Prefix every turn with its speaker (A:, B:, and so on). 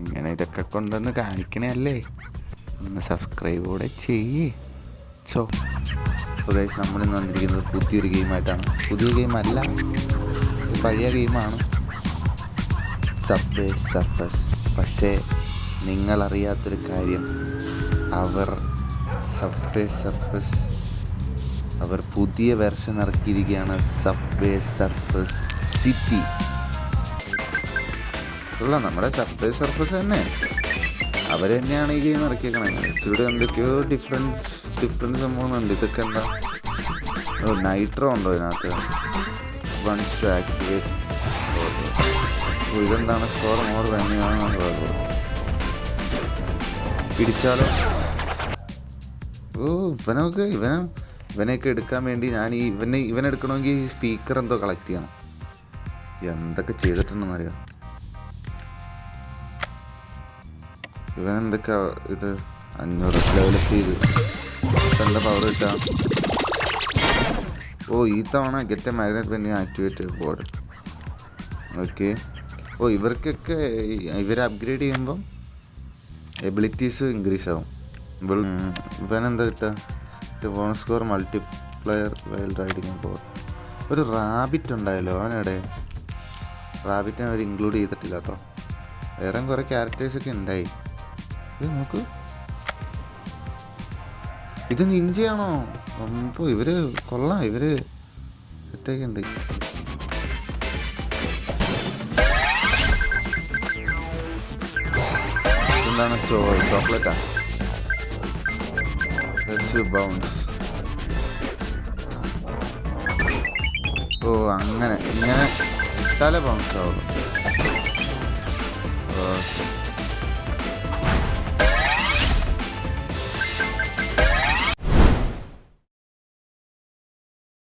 A: ഇങ്ങനെ ഇതൊക്കെ കൊണ്ടൊന്ന് കാണിക്കണേ അല്ലേ, ഒന്ന് സബ്സ്ക്രൈബ് കൂടെ ചെയ്യേ. അപ്പോൾ ഗൈസ്, നമ്മളിന്ന് വന്നിരിക്കുന്നത് പുതിയൊരു ഗെയിമായിട്ടാണ്. പുതിയ ഗെയിം അല്ല, പഴയ ഗെയിമാണ്, സബ്വേ സർഫേഴ്സ്. പക്ഷേ നിങ്ങളറിയാത്തൊരു കാര്യം, സബ്വേ സർഫേഴ്സ് അവർ പുതിയ വെർഷൻ ഇറക്കിയിരിക്കുകയാണ്, സബ്വേ സർഫേഴ്സ് സിറ്റി. ഉള്ള നമ്മുടെ സബ്വേ സർഫേഴ്സ് തന്നെ, അവർ തന്നെയാണ് ഈ ഗെയിം ഇറക്കിയേക്കണത്. ഇച്ചിരി എന്തൊക്കെയോ ഡിഫറൻസ് സംഭവമുണ്ട്. ഇതൊക്കെ എന്താ, നൈട്രോ ഉണ്ടോ ഇതിനകത്ത്? Once to activate. ഇതെന്താണ്, സ്കോർ മോർ വേണോ? പിടിച്ചാലോ? ഇവനെയൊക്കെ എടുക്കാൻ വേണ്ടി ഞാൻ ഇവനെടുക്കണമെങ്കിൽ സ്പീക്കർ എന്തോ കളക്ട് ചെയ്യണം. എന്തൊക്കെ ചെയ്തിട്ടുണ്ടെന്ന് അറിയാം. ഇവനെന്തൊക്കെ ഇത് 500 ഡെവലപ്പ് ചെയ്ത് എന്താ പവർ കിട്ടാം. ഈ തവണ get A magnet when you activate board. Okay. ഇവർക്കൊക്കെ ഇവരെ അപ്ഗ്രേഡ് ചെയ്യുമ്പം എബിലിറ്റീസ് ഇൻക്രീസ് ആവും. ഇവനെന്താ കിട്ടുക? One score multiplier while riding board. ഒരു റാബിറ്റ് ഉണ്ടായല്ലോ, അവനെവിടെ? റാബിറ്റിനെ അവർ ഇൻക്ലൂഡ് ചെയ്തിട്ടില്ല കേട്ടോ. വേറെ കുറേ ക്യാരക്ടേഴ്സൊക്കെ ഉണ്ടായി. നോക്ക്, ഇത് നിഞ്ചയാണോ? അപ്പോൾ ഇവര് കൊള്ളാം, ഇവര് സെറ്റൊക്കെ ഉണ്ട്. എന്താണ്, ചോക്ലേറ്റാ? ബൗൺസ്. അങ്ങനെ ഇങ്ങനെ ഇട്ടാലേ ബൗൺസ് ആവുള്ളൂ.